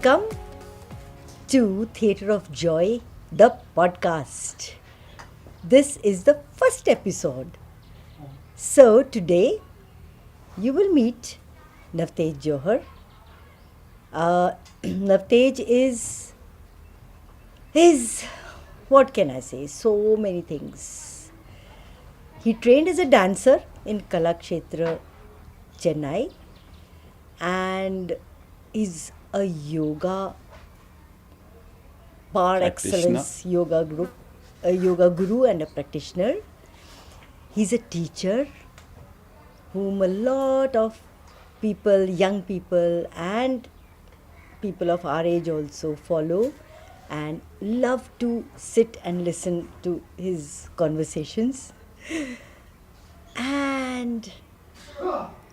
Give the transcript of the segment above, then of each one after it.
Welcome to Theatre of Joy, the podcast. This is the first episode. So today you will meet Navtej Johar. Navtej is what can I say? So many things. He trained as a dancer in Kalakshetra, Chennai, and is a yoga par excellence yoga guru and a practitioner. He's a teacher whom a lot of people, young people and people of our age also follow and love to sit and listen to his conversations. And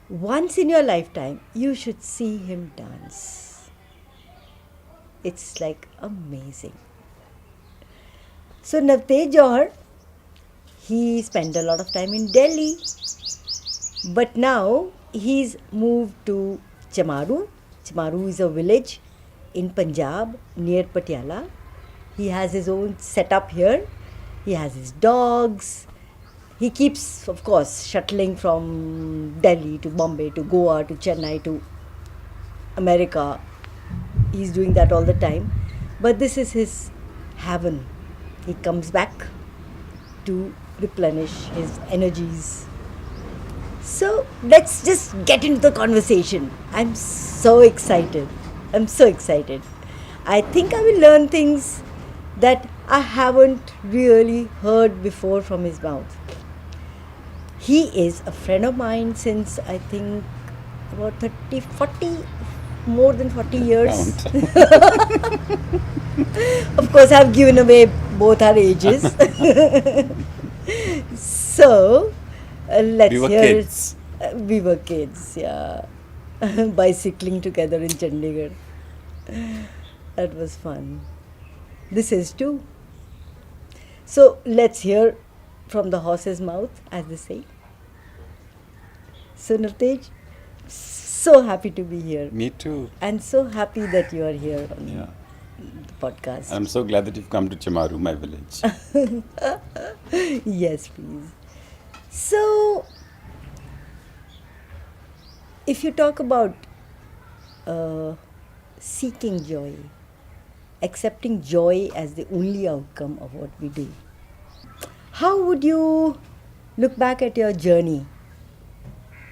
once in your lifetime, you should see him dance. It's like amazing. So Navtej Johar, he spent a lot of time in Delhi, but now he's moved to Chemaru. Chemaru is a village in Punjab near Patiala. He has his own setup here. He has his dogs. He keeps, of course, shuttling from Delhi to Bombay to Goa to Chennai to America. He's doing that all the time. But this is his heaven. He comes back to replenish his energies. So let's just get into the conversation. I'm so excited. I think I will learn things that I haven't really heard before from his mouth. He is a friend of mine since I think about 40, more than 40 years. Of course, I've given away both our ages. So, let's we were hear kids. We were kids, yeah. Bicycling together in Chandigarh. That was fun. This is too. So, let's hear from the horse's mouth, as they say. So Navtej, so happy to be here. Me too. And so happy that you are here on the podcast. I'm so glad that you've come to Chemaru, my village. Yes, please. So, if you talk about seeking joy, accepting joy as the only outcome of what we do, how would you look back at your journey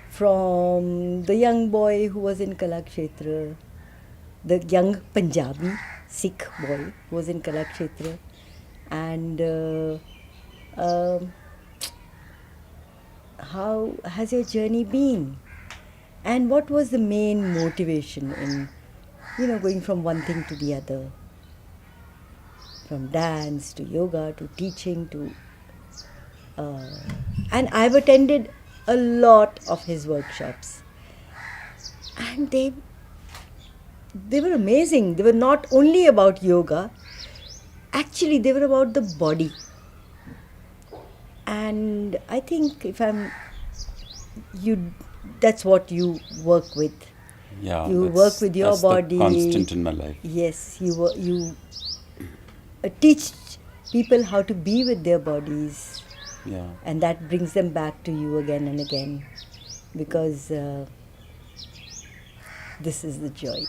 from the young boy who was in Kalakshetra, the young Punjabi Sikh boy who was in Kalakshetra, and how has your journey been? And what was the main motivation in, going from one thing to the other? From dance to yoga to teaching to... and I've attended a lot of his workshops. And they were amazing. They were not only about yoga. Actually, they were about the body. And I think that's what you work with. Yeah, you work with your body. That's the constant in my life. Yes, you teach people how to be with their bodies. Yeah. And that brings them back to you again and again, because this is the joy.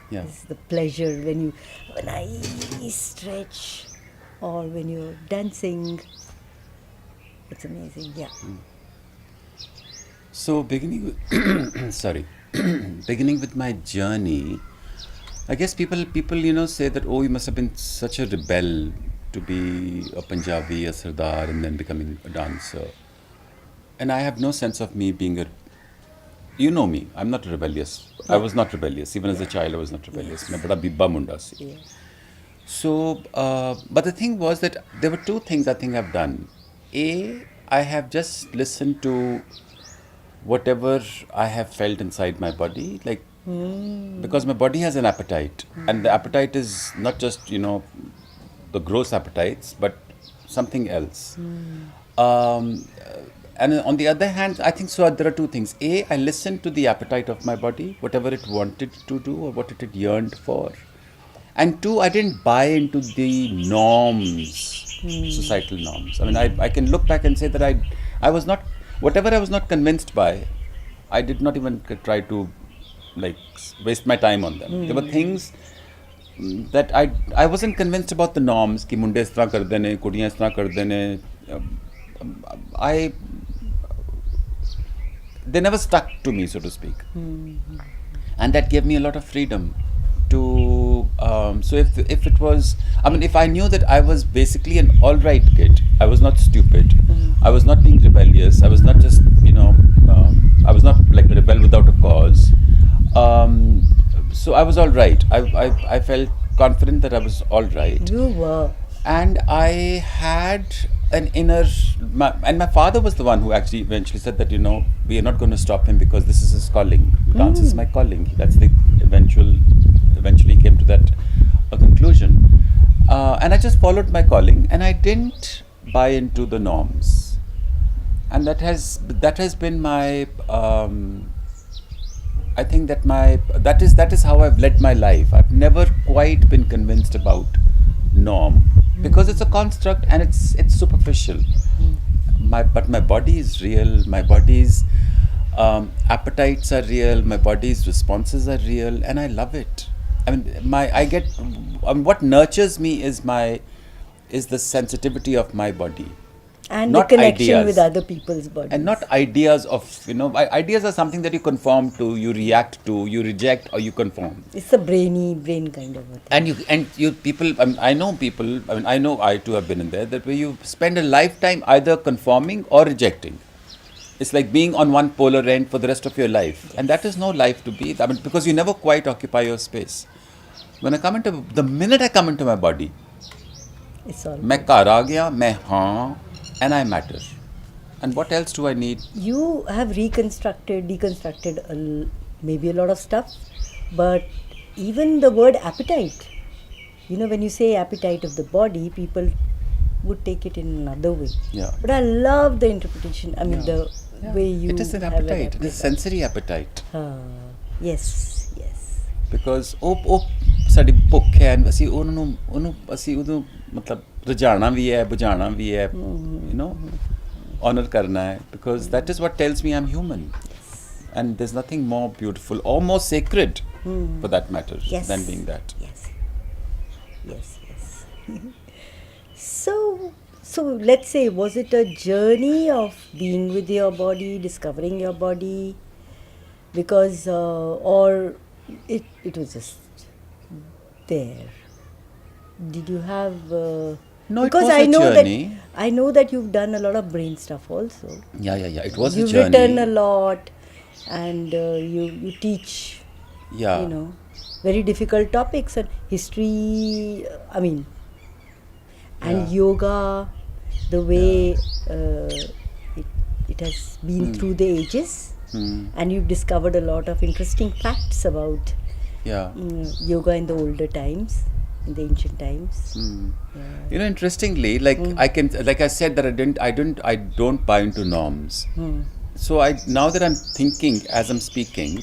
Yeah. This is the pleasure when I stretch or when you're dancing. It's amazing, yeah. So beginning with my journey, I guess people say that, oh, you must have been such a rebel to be a Punjabi, a Sardar, and then becoming a dancer. And I have no sense of me being you know me, I'm not rebellious. I was not rebellious. Even as a child, I was not rebellious. Main bada bibba munda si. So, but the thing was that there were two things I think I've done. I have just listened to whatever I have felt inside my body, like, because my body has an appetite, and the appetite is not just, the gross appetites, but something else. And on the other hand, I think so there are two things. I listened to the appetite of my body, whatever it wanted to do or what it had yearned for. and two, I didn't buy into the norms, societal norms. I mean, I can look back and say that I was not, whatever I was not convinced by, I did not even try to like waste my time on them. There were things that I wasn't convinced about the norms कि मुंडे इस तरह करते ने, कुड़ियाँ इस तरह करते ने. I they never stuck to me, so to speak, and that gave me a lot of freedom to. So if it was, I mean, if I knew that I was basically an all right kid, I was not stupid, I was not being rebellious, I was not just I was not like a rebel without a cause. So I was all right. I felt confident that I was all right. You were. And I had an inner, and my father was the one who actually eventually said that, we are not going to stop him because this is his calling. Dance is my calling. That's the eventually came to that conclusion. And I just followed my calling, and I didn't buy into the norms. And that has been my, I think that is how I've led my life. I've never quite been convinced about norm, because it's a construct and it's superficial. But my body is real. My body's appetites are real. My body's responses are real, and I love it. I mean, what nurtures me is the sensitivity of my body. And Not the connection ideas. with other people's bodies. And not ideas of, ideas are something that you conform to, you react to, you reject, or you conform. It's a brain kind of a thing. And you people, I know people, I know I too have been in there, that where you spend a lifetime either conforming or rejecting. It's like being on one polar end for the rest of your life. Yes. And that is no life to be. I mean, because you never quite occupy your space. The minute I come into my body, It's all मैं घर आ गया, मैं हाँ, and I matter. And what else do I need? You have deconstructed maybe a lot of stuff, but even the word appetite, when you say appetite of the body, people would take it in another way. Yeah. But I love the interpretation. I mean, the way you It is an have appetite. It is sensory appetite. Yes. Because ਸਾਡੀ ਭੁੱਖ ਹੈ, ਅਸੀਂ ਉਹਨੂੰ ਮਤਲਬ ਰਜਾਣਾ ਵੀ ਹੈ, ਬੁਝਾਣਾ ਵੀ ਹੈ, honor karna hai, because that is what tells me I'm human. And there's nothing more beautiful or more sacred, for that matter, than being that. Yes. So let's say, was it a journey of being with your body, discovering your body, because or it was just there? Did you have No, because it was a journey. I know that you've done a lot of brain stuff also. Yeah. It was You've a journey. written a lot, and you teach. Yeah. Very difficult topics and history. And yoga, the way it has been through the ages, and you've discovered a lot of interesting facts about yoga in the older times, in the ancient times. Interestingly, like I said that I don't buy into norms. So now that I'm thinking as I'm speaking,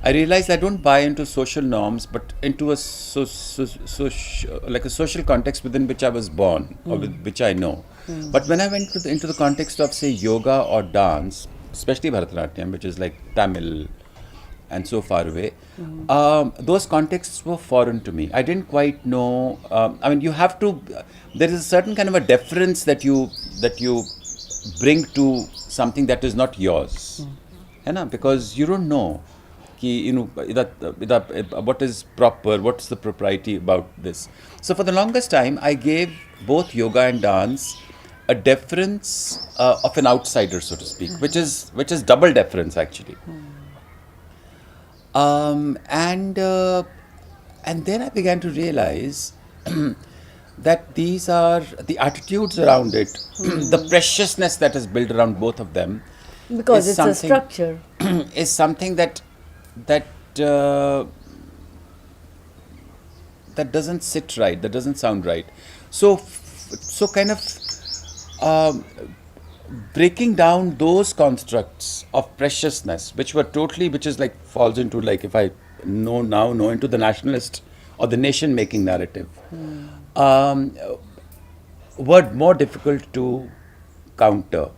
I realize I don't buy into social norms, but into a like a social context within which I was born, or with which I know. But when I went into the context of, say, yoga or dance, especially Bharatanatyam, which is like Tamil and so far away, those contexts were foreign to me. I didn't quite know. You have to. There is a certain kind of a deference that you bring to something that is not yours, because you don't know. What is proper, what's the propriety about this. So for the longest time, I gave both yoga and dance a deference of an outsider, so to speak, which is double deference actually. And then I began to realize that these are the attitudes around it, the preciousness that is built around both of them, because it's a structure, is something that doesn't sit right, that doesn't sound right. So kind of breaking down those constructs of preciousness, which is like falls into, like, if I know into the nationalist or the nation-making narrative, were more difficult to counter,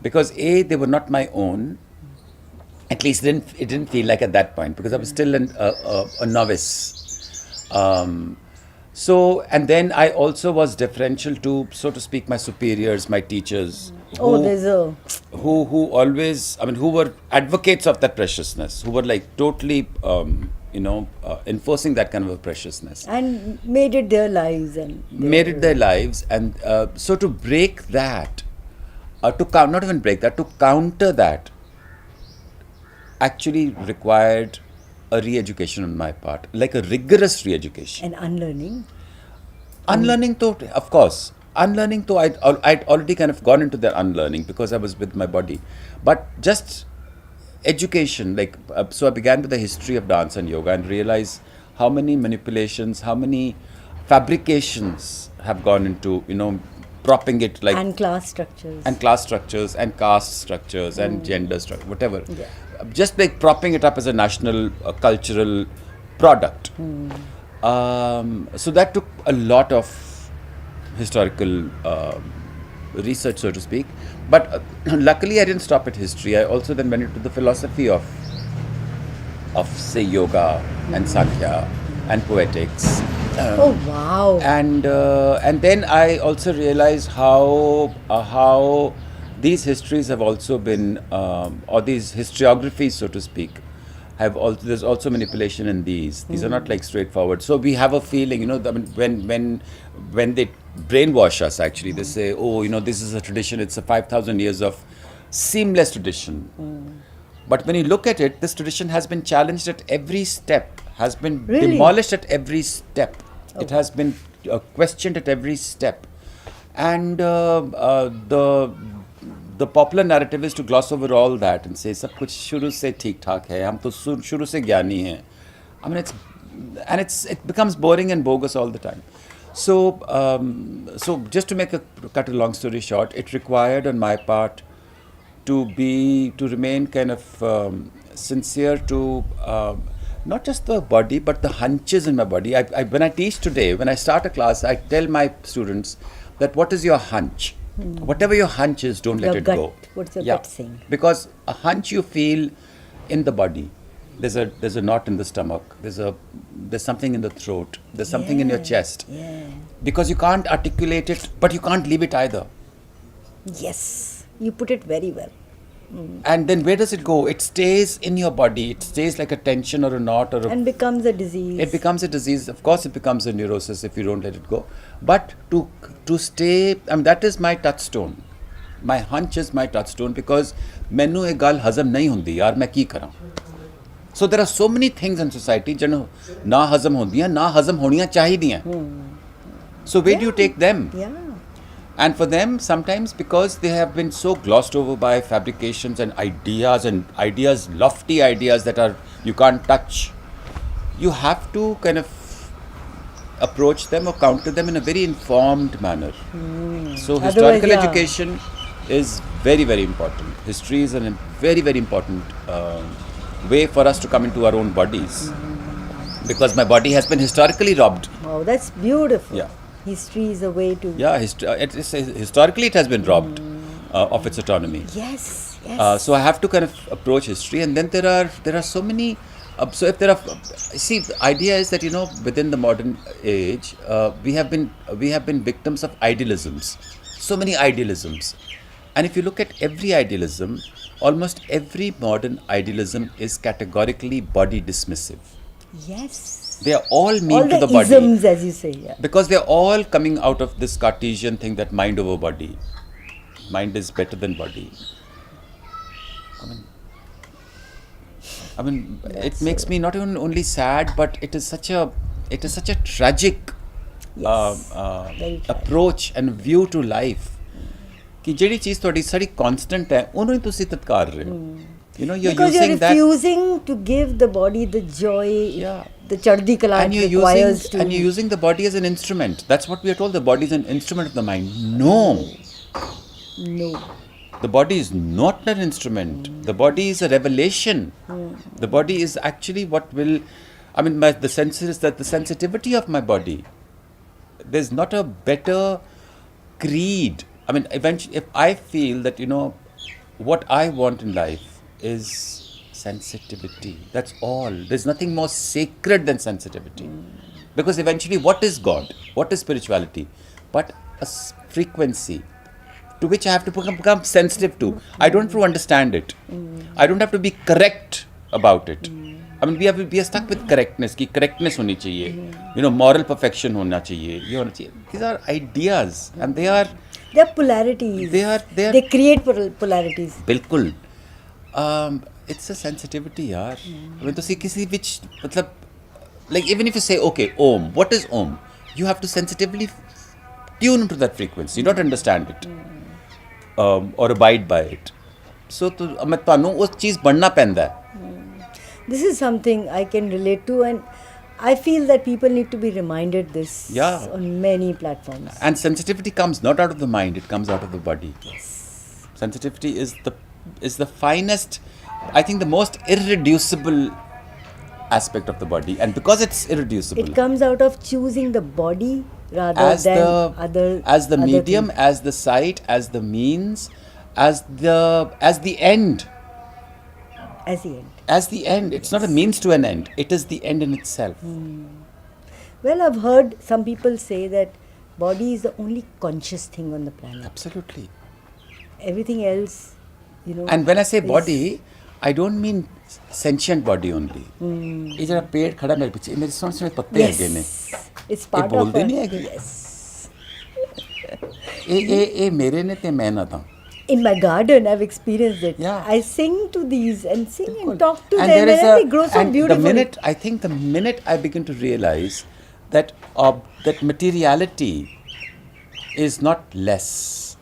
because they were not my own. At least it didn't feel like at that point, because I was still a novice. And then I also was deferential to, so to speak, my superiors, my teachers, who always, who were advocates of that preciousness, who were like totally, enforcing that kind of a preciousness. And made it their lives. And so to break that, not even break that, to counter that, actually required a re-education on my part, like a rigorous re-education. And unlearning. Unlearning, though, of course. Unlearning, though, I'd already kind of gone into that unlearning because I was with my body. But just education, so I began with the history of dance and yoga and realized how many manipulations, how many fabrications have gone into, propping it like... And class structures. And class structures and caste structures and gender structure, whatever. Yeah. Just like propping it up as a national cultural product. So that took a lot of historical research, so to speak. But luckily I didn't stop at history. I also then went into the philosophy of say, yoga and Sankhya and poetics. Oh wow! And then I also realized how these histories have also been, or these historiographies, so to speak, there's also manipulation in these. These are not like straightforward. So we have a feeling, when they brainwash us, actually, they say, oh, this is a tradition. It's a 5,000 years of seamless tradition. But when you look at it, this tradition has been challenged at every step, has been demolished at every step. It has been questioned at every step. And the popular narrative is to gloss over all that and say, "Sab kuch shuru se theek thak hai. Hum to shuru se gyani hai." It becomes boring and bogus all the time. So just to cut a long story short, it required on my part to remain kind of sincere to not just the body but the hunches in my body. When I teach today, when I start a class, I tell my students that what is your hunch? Whatever your hunch is, don't let it go. What's your gut saying? Because a hunch you feel in the body. There's a knot in the stomach. There's something in the throat. There's something in your chest. Yeah. Because you can't articulate it, but you can't leave it either. Yes, you put it very well. And then where does it go? It stays in your body. It stays like a tension or a knot and becomes a disease. It becomes a disease. Of course, it becomes a neurosis if you don't let it go. But to stay, that is my touchstone. My hunch is my touchstone because मैनू ये गल हजम नहीं होंदी यार मैं की करा. So there are so many things in society जो ना हजम होंदियां ना हजम होनियां चाहिदियां. So where do you take them? Yeah. And for them, sometimes because they have been so glossed over by fabrications and ideas, lofty ideas that you can't touch, you have to kind of approach them or counter them in a very informed manner. So historical education is very, very important. History is a very, very important way for us to come into our own bodies. Because my body has been historically robbed. Wow, that's beautiful. Yeah. History is a way to... Yeah, historically it has been robbed of its autonomy. Yes. So I have to kind of approach history, and then there are so many... so if there are... See, the idea is that, within the modern age, we have been victims of idealisms. So many idealisms. And if you look at every idealism, almost every modern idealism is categorically body dismissive. Yes. They are all mean all to the body. All the isms, as you say. Yeah. Because they are all coming out of this Cartesian thing that mind over body. Mind is better than body. It makes me not even only sad, but it is such a tragic approach and view to life. कि ਜਿਹੜੀ चीज़ ਤੁਹਾਡੀ ਸਾਰੀ constant ਹੈ ਉਹਨੂੰ ਹੀ ਤੁਸੀਂ ਤਤਕਾਰ ਰਹੇ ਹੋ. Because you're refusing to give the body the joy, the chaddi kala requires to... And you're using the body as an instrument. That's what we are told, the body is an instrument of the mind. No. The body is not an instrument. The body is a revelation. The body is actually what will I mean, the sense is that the sensitivity of my body, there's not a better creed. I mean, eventually, if I feel that, what I want in life is sensitivity, that's all. There's nothing more sacred than sensitivity. Because eventually, what is God? What is spirituality? But a frequency to which I have to become sensitive to. I don't have to understand it. I don't have to be correct about it. I mean, we are stuck with correctness. कि correctness होनी चाहिए, moral perfection होना चाहिए, ये होना चाहिए. These are ideas, and they are polarities. They create polarities. बिल्कुल. It's a sensitivity, यार. I mean, तो see किसी which मतलब, like even if you say, okay, Om, what is Om? You have to sensitively tune into that frequency. You don't understand it, or abide by it. So तो मैं तानू उस चीज़ बढ़ना पैंदा है. This is something I can relate to, and I feel that people need to be reminded this on many platforms. And sensitivity comes not out of the mind; it comes out of the body. Yes. Sensitivity is the finest, I think, the most irreducible aspect of the body, and because it's irreducible, it comes out of choosing the body rather than as the medium, as the site, as the means, as the end. As the end. It's not a means to an end. It is the end in itself. Well, I've heard some people say that body is the only conscious thing on the planet. Absolutely. Everything else, And when I say body, I don't mean sentient body only. ये जरा पेड़ खड़ा मेरे पीछे, मेरे सोने पत्ते हैं ने. It's part of it. Yes. ये मेरे ने ते मैं ना था. In my garden, I've experienced it. Yeah. I sing to these and sing and talk to and them, and they grow so beautifully. The minute I begin to realize that that materiality is not less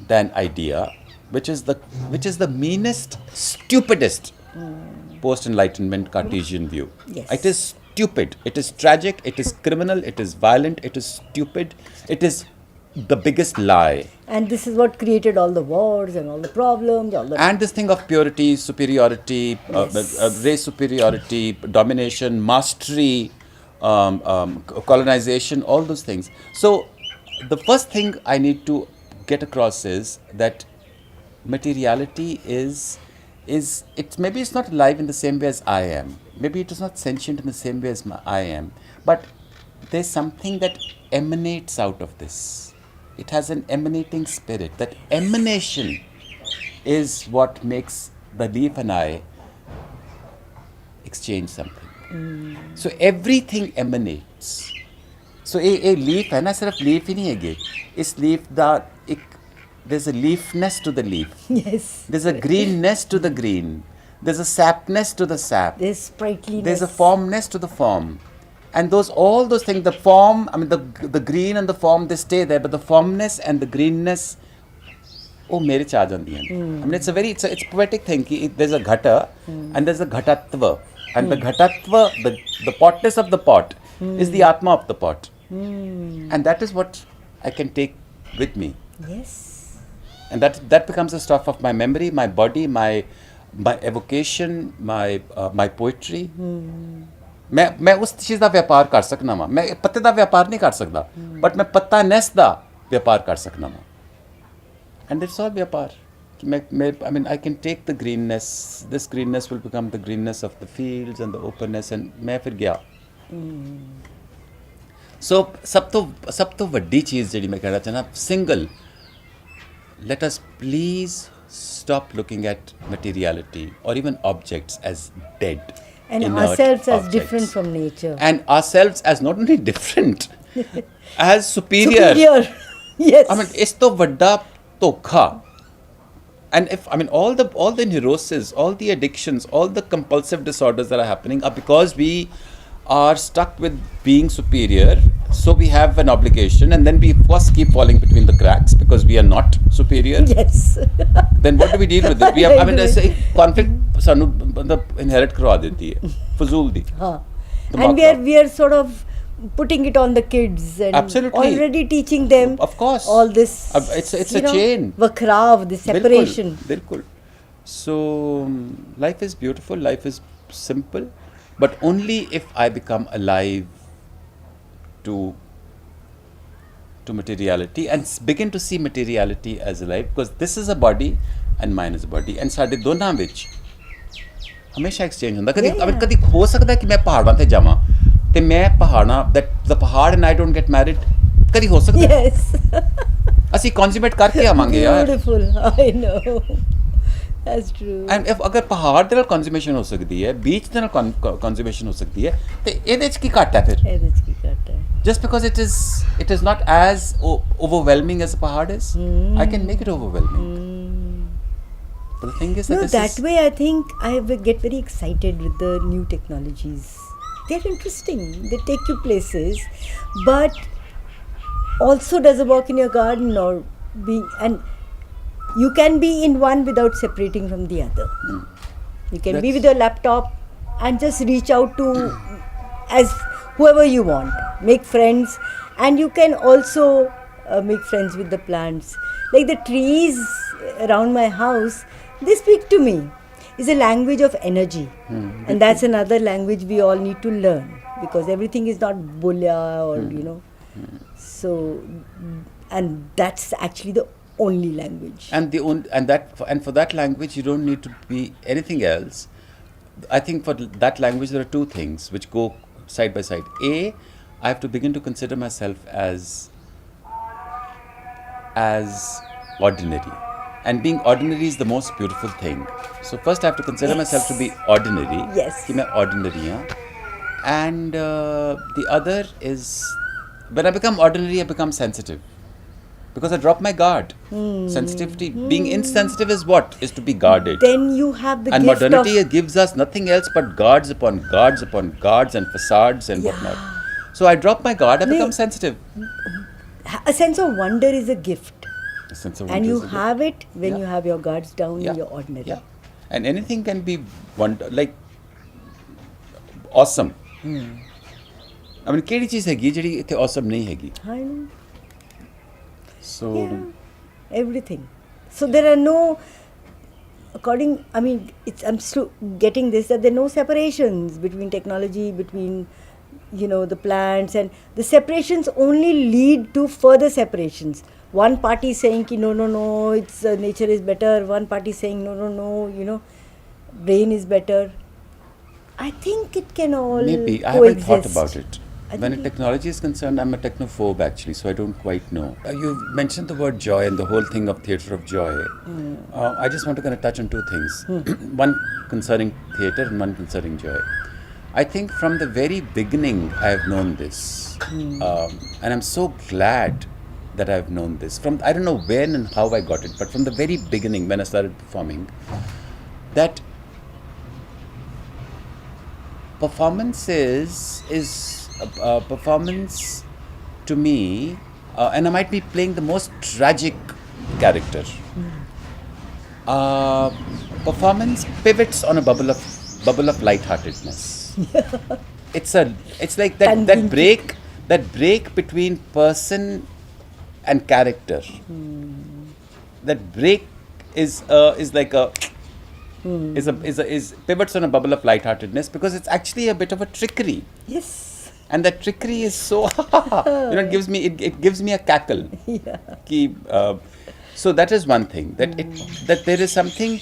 than idea, which is the meanest, stupidest post-enlightenment Cartesian view. Yes. It is stupid. It is tragic. It is criminal. It is violent. It is stupid. It is the biggest lie. And this is what created all the wars and all the problems. And this thing of purity, superiority, race superiority, domination, mastery, colonization, all those things. So the first thing I need to get across is that materiality maybe it's not alive in the same way as I am. Maybe it is not sentient in the same way as I am. But there's something that emanates out of this. It has an emanating spirit. That emanation is what makes the leaf and I exchange something. So everything emanates. So a leaf है ना, सिर्फ leaf ही नहीं है ये. इस leaf दा there's a leafness to the leaf. Yes. There's a greenness to the green. There's a sapness to the sap. There's sprightliness. There's a formness to the form. And all those things, the form, I mean the green and the form, they stay there, but the formness and the greenness, mere cha jandi hain. I mean, it's a poetic thing. There's a ghata and there's a ghatatva. And the ghatatva, the potness of the pot is the atma of the pot. And that is what I can take with me. Yes. And that becomes the stuff of my memory, my body, my evocation, my poetry. मैं उस चीज़ का व्यापार कर सकना वा. मैं पत्ते का व्यापार नहीं कर सकता, बट मैं पत्ता नेस का व्यापार कर सकना वा. And it's all व्यापार. I mean, I can take the greenness. This greenness will become the greenness of the fields and the openness, and मैं फिर गया. So सब तो वड्डी चीज़ जिहड़ी मैं कहना चाहना, single. Let us please stop looking at materiality or even objects as dead. And ourselves as different from nature. And ourselves as not only different, as superior. Yes. I mean, it's to vadda tokha. And all the neuroses, all the addictions, all the compulsive disorders that are happening are because we are stuck with being superior. So we have an obligation, and then we of course keep falling between the cracks because we are not superior. Yes. Then what do we deal with it? We have, there's a conflict sanu inherit करवा देती है, फजूल दी. And we are sort of putting it on the kids and absolutely already teaching them. Of course. All this. It's a chain. Vakrav, the separation. Bilkul. So life is beautiful. Life is simple. but only if I become alive to materiality and begin to see materiality as alive, because this is a body and mine is a body, and ਸਾਡੇ ਦੋਨਾਂ ਵਿੱਚ ਹਮੇਸ਼ਾ exchange ਹੁੰਦਾ। ਕਦੀ ਕਦੀ ਹੋ ਸਕਦਾ ਕਿ ਮੈਂ ਪਹਾੜਾਂ ਤੇ ਜਾਵਾਂ ਤੇ ਮੈਂ ਪਹਾੜਾਂ that the ਪਹਾੜ and I don't get married, ਕਦੀ ਹੋ ਸਕਦਾ। Yes. ਅਸੀਂ ਕਨਜ਼ੂਮੇਟ ਕਰਕੇ ਆਵਾਂਗੇ ਯਾਰ। Beautiful, I know. That's true. And if ਅਗਰ ਪਹਾੜ ਦੇ ਨਾਲ ਕਨਜ਼ੂਮੇਸ਼ਨ ਹੋ ਸਕਦੀ ਹੈ, ਬੀਚ ਦੇ ਨਾਲ ਕਨਜ਼ੂਮੇਸ਼ਨ ਹੋ ਸਕਦੀ ਹੈ, ਤੇ ਇਹਦੇ 'ਚ ਕੀ ਘੱਟ ਹੈ ਫਿਰ? ਇਹਦੇ 'ਚ ਕੀ ਘੱਟ ਹੈ? Just because it is not as overwhelming as a pahad is, I can make it overwhelming. But the thing is that that way I think I get very excited with the new technologies. They're interesting. They take you places, but also does a walk in your garden or and you can be in one without separating from the other. You can be with your laptop and just reach out to as whoever you want, make friends, and you can also make friends with the plants. Like the trees around my house, they speak to me. It's a language of energy, and that's another language we all need to learn, because everything is not bulya or so, and that's actually the only language. And for that language you don't need to be anything else. I think for that language there are two things which go side by side. A, I have to begin to consider myself as ordinary, and being ordinary is the most beautiful thing. So first I have to consider myself to be ordinary. Yes. कि मैं ordinary हाँ. And the other is, when I become ordinary I become sensitive, because I drop my guard. Sensitivity, being insensitive is what? Is to be guarded. Then you have the and gift modernity of gives us nothing else but guards upon guards upon guards and facades and whatnot. So I drop my guard, I become sensitive. A sense of wonder is a gift, A sense of and you wonder is a have it when Yeah. you have your guards down Yeah. and you're ordinary. Yeah. And anything can be like awesome. I mean, ਕਿਹੜੀ ਚੀਜ਼ ਹੈਗੀ ਜਿਹੜੀ ਇੱਥੇ awesome ਨਹੀਂ ਹੈਗੀ? I know. So Yeah, everything. So there are no, I'm still getting this, that there are no separations between technology, between the plants, and the separations only lead to further separations. One party saying ki no, it's nature is better. One party saying no, brain is better. I think it can all maybe I coexist. haven't thought about it. When think technology is concerned, I'm a technophobe actually, so I don't quite know. You mentioned the word joy and the whole thing of theatre of joy. I just want to kind of touch on two things. One concerning theatre and one concerning joy. I think from the very beginning I have known this. And I'm so glad that I've known this. I don't know when and how I got it, but from the very beginning when I started performing, that performance performance to me, and I might be playing the most tragic character. Performance pivots on a bubble of lightheartedness. It's like that break between person and character. That break is like a is pivots on a bubble of lightheartedness, because it's actually a bit of a trickery. Yes. And that trickery is so it gives me a cackle. Yeah. So that is one thing, that there is something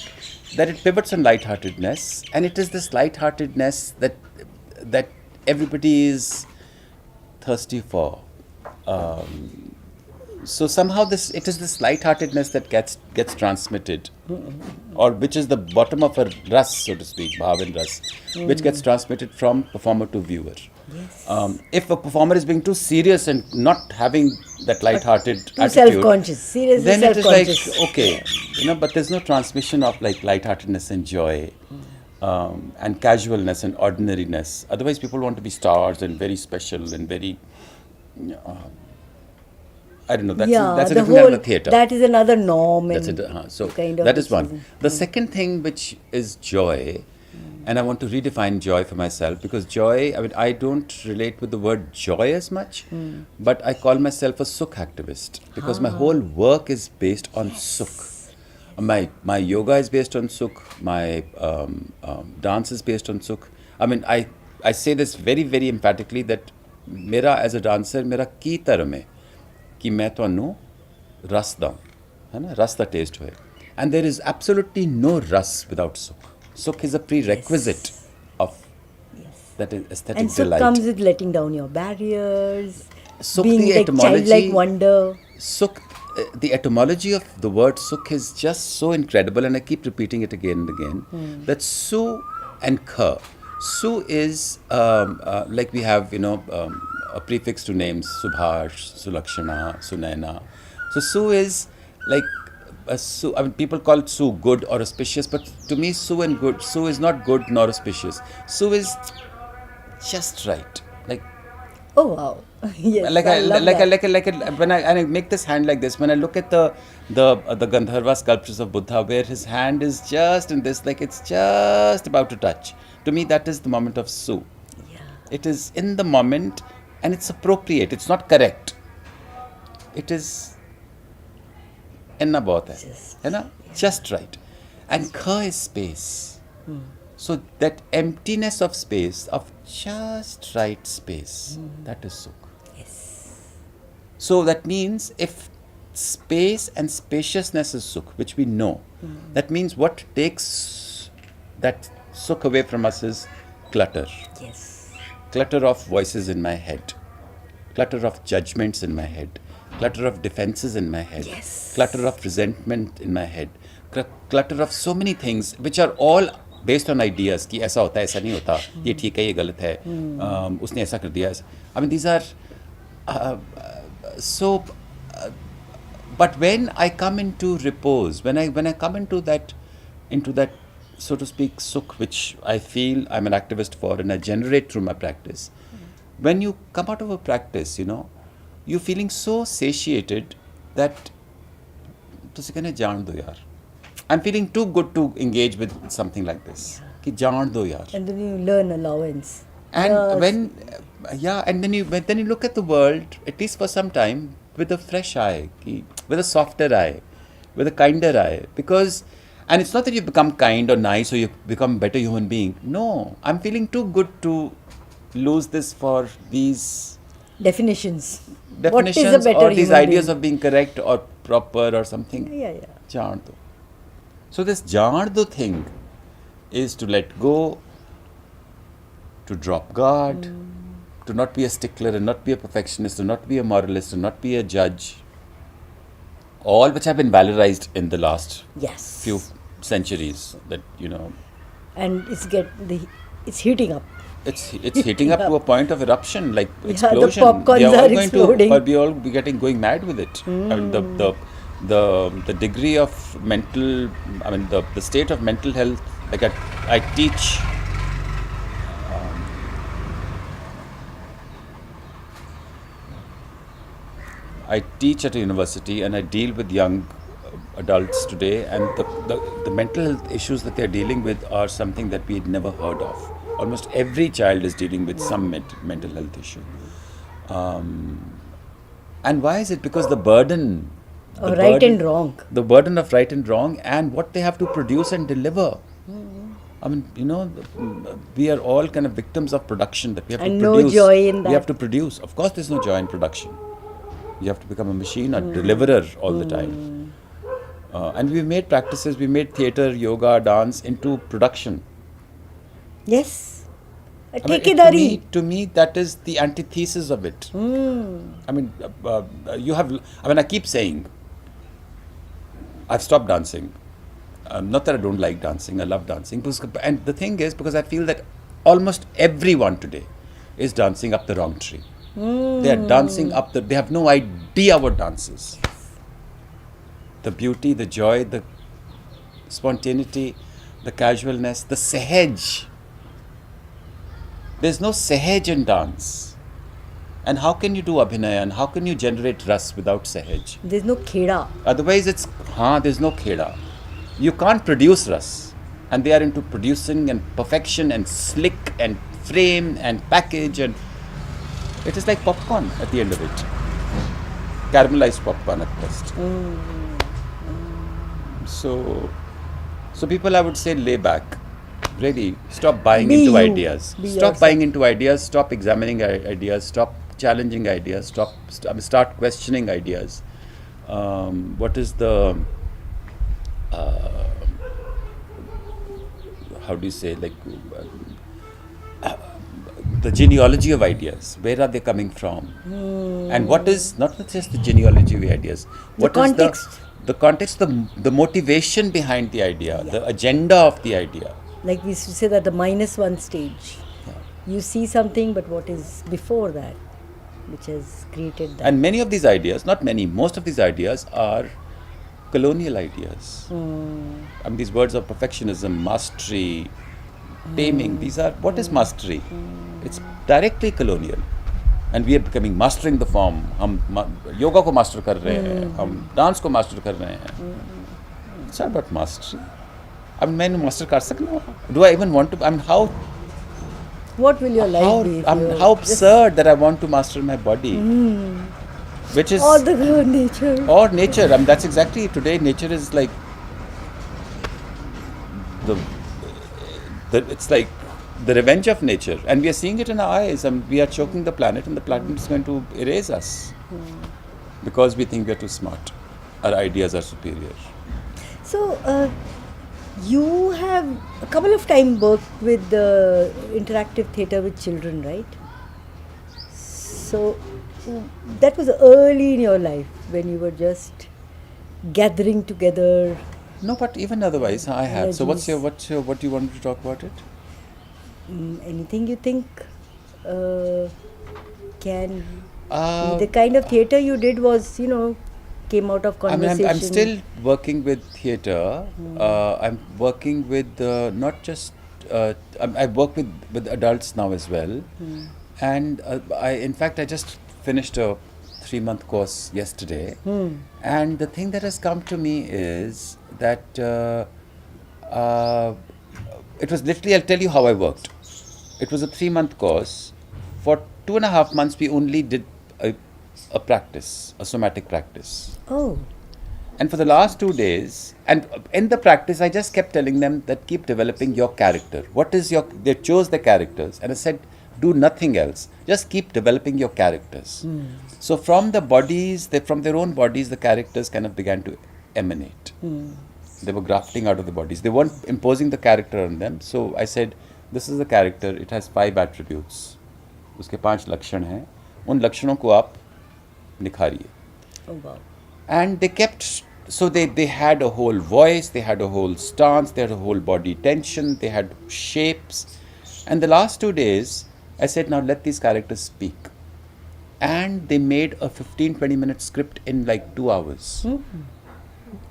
that it pivots on lightheartedness, and it is this lightheartedness that everybody is thirsty for. So somehow it is this lightheartedness that gets transmitted, or which is the bottom of a ras, so to speak, bhav and ras, which gets transmitted from performer to viewer. Yes. If a performer is being too serious and not having that lighthearted Too attitude, self-conscious, seriously then it is self-conscious. like, okay, but there's no transmission of like lightheartedness and joy, and casualness and ordinariness. Otherwise, people want to be stars and very special and very. I don't know. That's a different kind of theatre. That is another norm. That's and it. So kind of that is one. decision. The second thing, which is joy, and I want to redefine joy for myself, because joy, I don't relate with the word joy as much, but I call myself a sukh activist, because my whole work is based on sukh. My yoga is based on sukh. My dance is based on sukh. I say this very, very emphatically that मेरा as a dancer मेरा की तरह है कि मैं ਤੁਹਾਨੂੰ रस दूँ, है ना, रस का टेस्ट होए. And there is absolutely no रस without sukh. Sukh is a prerequisite of that aesthetic And so delight. comes with letting down your barriers, Sukh, being the like etymology, childlike wonder. Sukh, the etymology of the word sukh is just so incredible, and I keep repeating it again and again. That su and kha. Su is like we have, a prefix to names: Subhash, Sulakshana, Sunaina. So su is like su. I mean, people call it su good or auspicious, but to me, su and good. Su is not good nor auspicious. Su is just right. Like Oh wow! Yes, like I love that. when I make this hand like this, when I look at the Gandharva sculptures of Buddha, where his hand is just in this, like it's just about to touch. To me, that is the moment of su. Yeah. It is in the moment, and it's appropriate. It's not correct. It is inna bahut hai na? Just right. And kha is space. So that emptiness of space, of just right space, that is sukh. Yes. So that means if space and spaciousness is sukh, which we know, that means what takes that sukh away from us is clutter. Yes. Clutter of voices in my head, clutter of judgments in my head, clutter of defenses in my head, Yes. clutter of resentment in my head, clutter of so many things which are all based on ideas कि ऐसा होता है, ऐसा नहीं होता, ये ठीक है, ये गलत है, उसने ऐसा कर दिया. I mean, these are so. But when I come into repose, when I come into that, so to speak, sukh, which I feel I'm an activist for and I generate through my practice. When you come out of a practice, you're feeling so satiated that तुसी कहने जान दो यार. I'm feeling too good to engage with something like this. कि जान दो यार. And then you learn allowance. And Yes. and then you look at the world, at least for some time, with a fresh eye, with a softer eye, with a kinder eye. And it's not that you become kind or nice or you become a better human being. No, I'm feeling too good to lose this for these Definitions. What is a better or these human ideas being? of being correct or proper or something. Yeah. Jaan do. So this jaan do thing is to let go, to drop guard, to not be a stickler and not be a perfectionist, to not be a moralist, to not be a judge. All which have been valorized in the last Yes. few centuries. That And it's heating up. it's heating up to a point of eruption, like Yeah, the explosion. popcorns We are all are going exploding. to, but we all be going mad with it. I mean, the degree of mental, the state of mental health. Like I teach. I teach at a university and I deal with young adults today, and the mental health issues that they're dealing with are something that we'd never heard of. Almost every child is dealing with some mental health issue. And why is it? Because the burden Or right and wrong. the burden of right and wrong and what they have to produce and deliver. I mean, we are all kind of victims of production that we have And to no produce. joy in We that. have to produce. Of course, there's no joy in production. You have to become a machine, a deliverer all the time. And we made practices, we made theatre, yoga, dance into production. Yes. A I mean, Tekidari. to me, that is the antithesis of it. I mean, I keep saying, I've stopped dancing. Not that I don't like dancing, I love dancing. And the thing is, because I feel that almost everyone today is dancing up the wrong tree. They are dancing up they have no idea what dance is. The beauty, the joy, the spontaneity, the casualness, the sahaj. There's no sahaj in dance. And how can you do abhinaya and how can you generate ras without sahaj? There's no kheda. Otherwise, there's no kheda. You can't produce ras. And they are into producing and perfection and slick and frame and package, and it is like popcorn at the end of it. Caramelized popcorn at best. So people, I would say, lay back. Really, stop buying Be into you. ideas. Be Stop yourself. buying into ideas. Stop examining ideas. Stop challenging ideas. Start questioning ideas. What is the how do you say, like, the genealogy of ideas? Where are they coming from? And what is not just the genealogy of ideas? What is context. the context, the motivation behind the idea, Yeah. the agenda of the idea? Like we used to say that the -1 stage. You see something, but what is before that, which has created that? And many of these ideas, not many, most of these ideas are colonial ideas. I mean, these words of perfectionism, mastery, taming, these are, what is mastery? It's directly colonial. And we are becoming mastering the form. हम योगा को master कर रहे हैं, हम dance को master कर रहे हैं. It's not about mastery. I mean, मैं मास्टर कर सकना? Do I even want to? I mean, What will your life how be? If I mean, you how just- absurd that I want to master my body, which is Or the nature. or nature. I mean, that's exactly today. Nature is like the it's like the revenge of nature, and we are seeing it in our eyes. And we are choking the planet, and the planet is going to erase us because we think we are too smart. Our ideas are superior. So, you have a couple of times worked with the interactive theatre with children, right? So, that was early in your life when you were just gathering together. No, but even otherwise, I have. So, what Energies. do you want to talk about it? Anything you think can Uh, the kind of theatre you did was, came out of I mean, conversation. I'm still working with theatre. I'm working with not just. I work with adults now as well, and in fact, I just finished a 3-month course yesterday, and the thing that has come to me is that it was literally. I'll tell you how I worked. It was a 3-month course. For 2.5 months, we only did a practice, a somatic practice. Oh, And for the last 2 days, and in the practice, I just kept telling them that keep developing your character. What is your, they chose the characters, and I said, do nothing else. Just keep developing your characters. So from the bodies, from their own bodies, the characters kind of began to emanate. They were grafting out of the bodies. They weren't imposing the character on them. So I said, this is the character. It has 5 attributes. उसके 5 लक्षण हैं. उन लक्षणों को आप निखारिए. oh wow. And they kept, so they had a whole voice, they had a whole stance, they had a whole body tension, they had shapes. And the last 2 days, I said, now let these characters speak. And they made a 15-20 minute script in like 2 hours.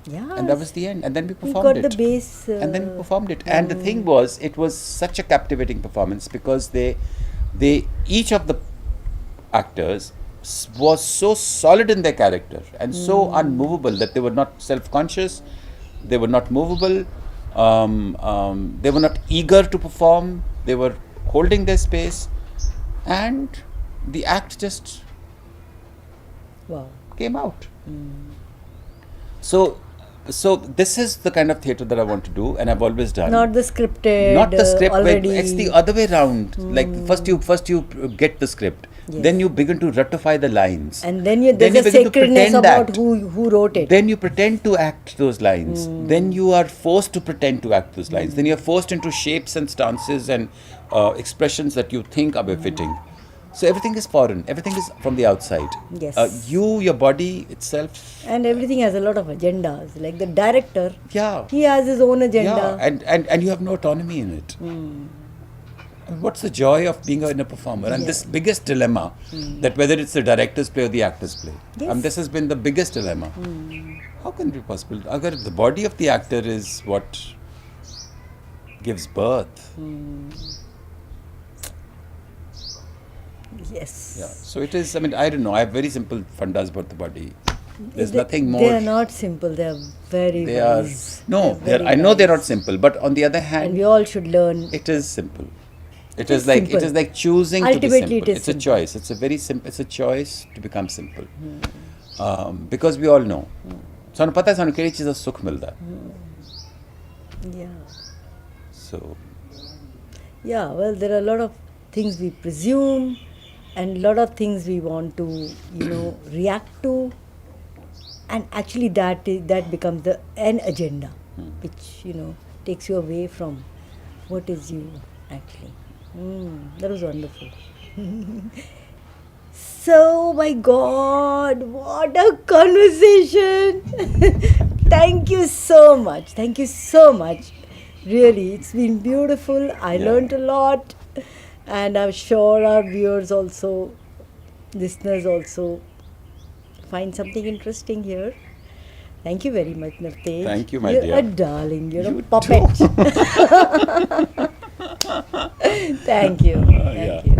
Yeah. And that was the end. And then we You performed got it. the base. And then we performed it. And the thing was, it was such a captivating performance because they each of the actors was so solid in their character and so unmovable that they were not self-conscious, they were not movable, they were not eager to perform, they were holding their space, and the act just Wow. came out. So this is the kind of theatre that I want to do, and I've always done. Not the scripted. Not the script. Already. It's the other way around. Like first you get the script, Yes. then you begin to ratify the lines, And then there's a begin to sacredness pretend about act. who wrote it. Then you pretend to act those lines. Then you are forced to pretend to act those lines. Then you are forced into shapes and stances and expressions that you think are befitting. So everything is foreign. Everything is from the outside. Yes. Your body itself. And everything has a lot of agendas. Like the director, Yeah. he has his own agenda. Yeah, and you have no autonomy in it. And what's the joy of being in a performer? And this biggest dilemma, that whether it's the director's play or the actor's play, Yes. this has been the biggest dilemma. How can it be possible? Agar the body of the actor is what gives birth. Yes. Yeah. So it is, I mean, I don't know. I have very simple fundas about the body. There's nothing more. They are not simple. They are very They are, wise. no, very I know they're not wise. simple, but on the other And hand, we all should learn. it is simple. It is is like simple. choosing to be Ultimately, simple. it is It's a simple. choice. It's a very simple. It's a choice to become simple. Because we all know. ਸਾਨੂੰ ਪਤਾ ਹੈ ਸਾਨੂੰ ਕਿਹੜੀ ਚੀਜ਼ ਦਾ ਸੁੱਖ ਮਿਲਦਾ ਹੈ. Yeah. So Yeah, well, there are a lot of things we presume and a lot of things we want to, react to. And actually, that becomes the an agenda, which, takes you away from what is you actually. That was wonderful. So, my God, what a conversation! Thank you so much. Thank you so much. Really, it's been beautiful. I Yeah. learned a lot, and I'm sure our viewers also, listeners also, find something interesting here. Thank you very much, Navtej. Thank you, my You're a dear. darling. You're a You puppet. too. Thank you. Thank Yeah. you.